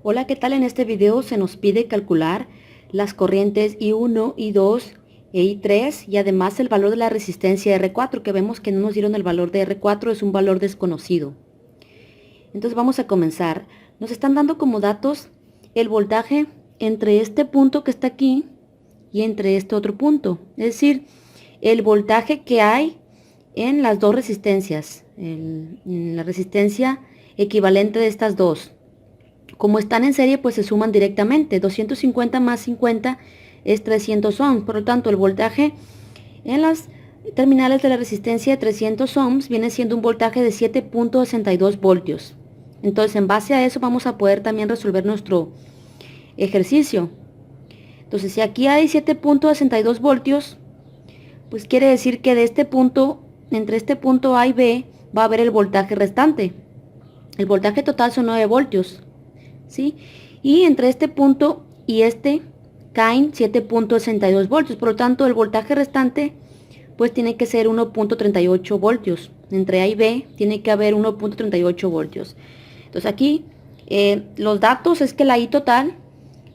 Hola, ¿qué tal? En este video se nos pide calcular las corrientes I1, I2 e I3 y además el valor de la resistencia R4, que vemos que no nos dieron el valor de R4, es un valor desconocido. Entonces vamos a comenzar. Nos están dando como datos el voltaje entre este punto que está aquí y entre este otro punto. Es decir, el voltaje que hay en las dos resistencias, en la resistencia equivalente de estas dos. Como están en serie, pues se suman directamente. 250 más 50 es 300 ohms. Por lo tanto, el voltaje en las terminales de la resistencia de 300 ohms viene siendo un voltaje de 7.62 voltios. Entonces, en base a eso vamos a poder también resolver nuestro ejercicio. Entonces, si aquí hay 7.62 voltios, pues quiere decir que de este punto, entre este punto A y B, va a haber el voltaje restante. El voltaje total son 9 voltios. ¿Sí? Y entre este punto y este caen 7.62 voltios. Por lo tanto, el voltaje restante pues tiene que ser 1.38 voltios. Entre A y B tiene que haber 1.38 voltios. Entonces aquí los datos es que la I total,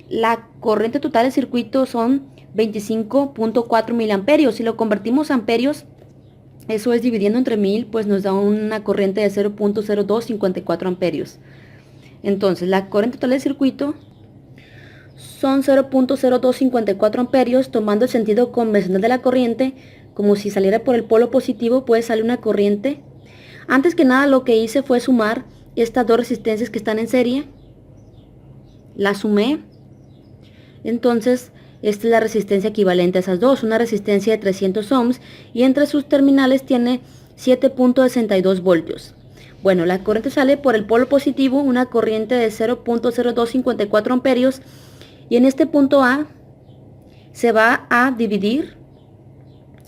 la corriente total del circuito son 25.4 miliamperios. Si lo convertimos a amperios, eso es dividiendo entre 1000, pues nos da una corriente de 0.0254 amperios. Entonces, la corriente total del circuito son 0.0254 amperios, tomando el sentido convencional de la corriente, como si saliera por el polo positivo, puede salir una corriente. Antes que nada, lo que hice fue sumar estas dos resistencias que están en serie. Las sumé. Entonces, esta es la resistencia equivalente a esas dos, una resistencia de 300 ohms, y entre sus terminales tiene 7.62 voltios. Bueno, la corriente sale por el polo positivo, una corriente de 0.0254 amperios, y en este punto A se va a dividir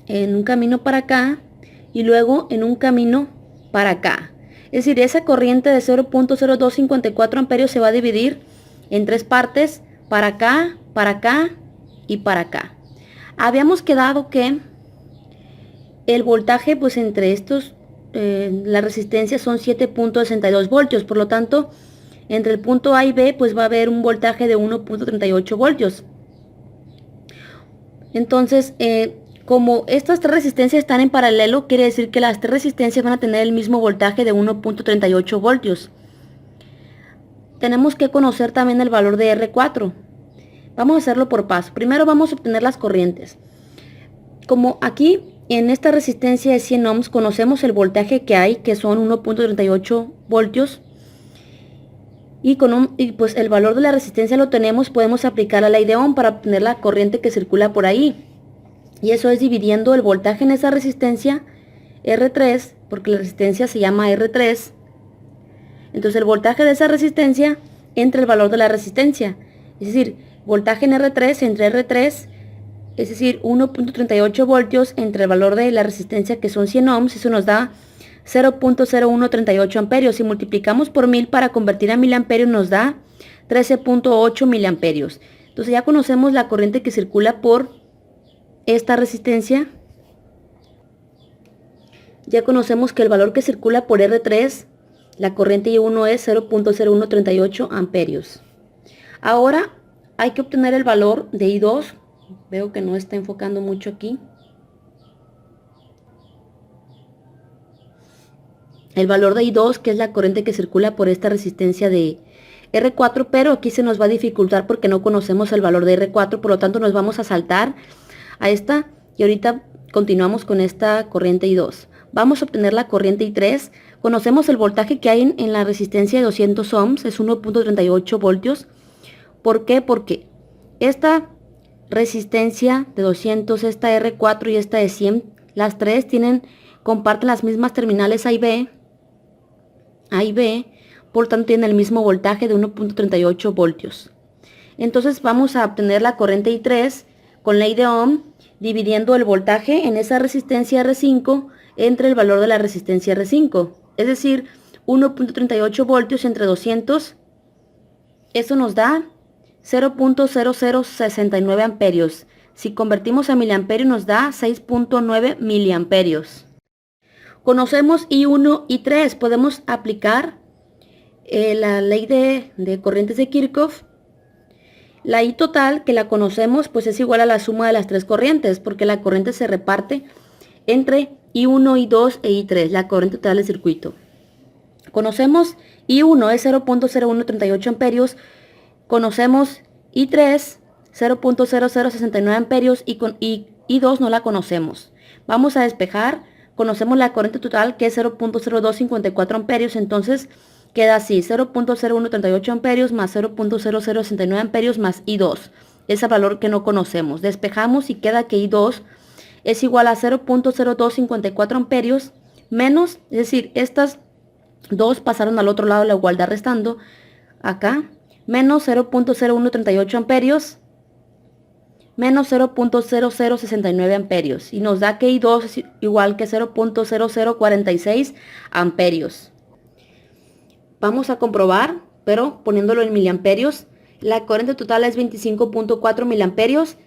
en un camino para acá y luego en un camino para acá. Es decir, esa corriente de 0.0254 amperios se va a dividir en tres partes, para acá y para acá. Habíamos quedado que el voltaje pues entre estos la resistencia son 7.62 voltios, por lo tanto, entre el punto A y B, pues va a haber un voltaje de 1.38 voltios. Entonces, como estas tres resistencias están en paralelo, quiere decir que las tres resistencias van a tener el mismo voltaje de 1.38 voltios. Tenemos que conocer también el valor de R4. Vamos a hacerlo por paso. Primero vamos a obtener las corrientes. Como aquí en esta resistencia de 100 ohms conocemos el voltaje que hay, que son 1.38 voltios, y pues el valor de la resistencia lo tenemos, podemos aplicar la ley de Ohm para obtener la corriente que circula por ahí. Y eso es dividiendo el voltaje en esa resistencia, R3, porque la resistencia se llama R3. Entonces el voltaje de esa resistencia entre el valor de la resistencia. Es decir, voltaje en R3 entre R3, es decir, 1.38 voltios entre el valor de la resistencia, que son 100 ohms, eso nos da 0.0138 amperios. Si multiplicamos por 1000 para convertir a miliamperios nos da 13.8 miliamperios. Entonces ya conocemos la corriente que circula por esta resistencia. Ya conocemos que el valor que circula por R3, la corriente I1 es 0.0138 amperios. Ahora hay que obtener el valor de I2. Veo que no está enfocando mucho aquí. El valor de I2, que es la corriente que circula por esta resistencia de R4, pero aquí se nos va a dificultar porque no conocemos el valor de R4, por lo tanto nos vamos a saltar a esta y ahorita continuamos con esta corriente I2. Vamos a obtener la corriente I3. Conocemos el voltaje que hay en la resistencia de 200 ohms, es 1.38 voltios. ¿Por qué? Porque esta resistencia de 200, esta R4 y esta de 100, las tres comparten las mismas terminales A y B, por lo tanto tienen el mismo voltaje de 1.38 voltios. Entonces vamos a obtener la corriente I3 con ley de Ohm, dividiendo el voltaje en esa resistencia R5 entre el valor de la resistencia R5, es decir, 1.38 voltios entre 200, eso nos da 0.0069 amperios. Si convertimos a miliamperios nos da 6.9 miliamperios. Conocemos I1 y I3, podemos aplicar la ley de corrientes de Kirchhoff, la I total, que la conocemos, pues es igual a la suma de las tres corrientes, porque la corriente se reparte entre I1, I2 e I3, la corriente total del circuito. Conocemos I1 es 0.0138 amperios, conocemos I3 0.0069 amperios y I2 no la conocemos. Vamos a despejar, conocemos la corriente total que es 0.0254 amperios, entonces queda así, 0.0138 amperios más 0.0069 amperios más I2, es el valor que no conocemos. Despejamos y queda que I2 es igual a 0.0254 amperios menos, es decir, estas dos pasaron al otro lado de la igualdad restando, acá, menos 0.0138 amperios menos 0.0069 amperios y nos da que I2 es igual que 0.0046 amperios. Vamos a comprobar, pero poniéndolo en miliamperios, la corriente total es 25.4 miliamperios,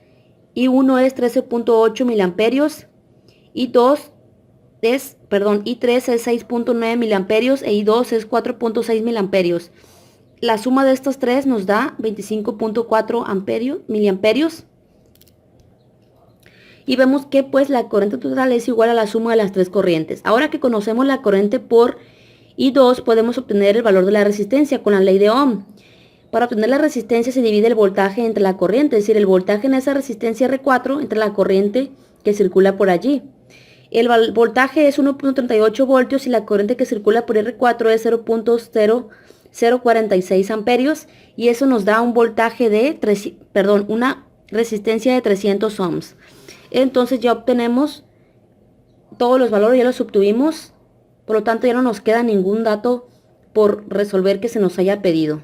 I1 es 13.8 miliamperios, I3 es 6.9 miliamperios e I2 es 4.6 miliamperios. La suma de estos tres nos da 25.4 miliamperios. Y vemos que pues la corriente total es igual a la suma de las tres corrientes. Ahora que conocemos la corriente por I2, podemos obtener el valor de la resistencia con la ley de Ohm. Para obtener la resistencia se divide el voltaje entre la corriente, es decir, el voltaje en esa resistencia R4 entre la corriente que circula por allí. El voltaje es 1.38 voltios y la corriente que circula por R4 es 0.0046 amperios y eso nos da un voltaje de una resistencia de 300 ohms. Entonces ya obtenemos todos los valores, ya los obtuvimos, por lo tanto ya no nos queda ningún dato por resolver que se nos haya pedido.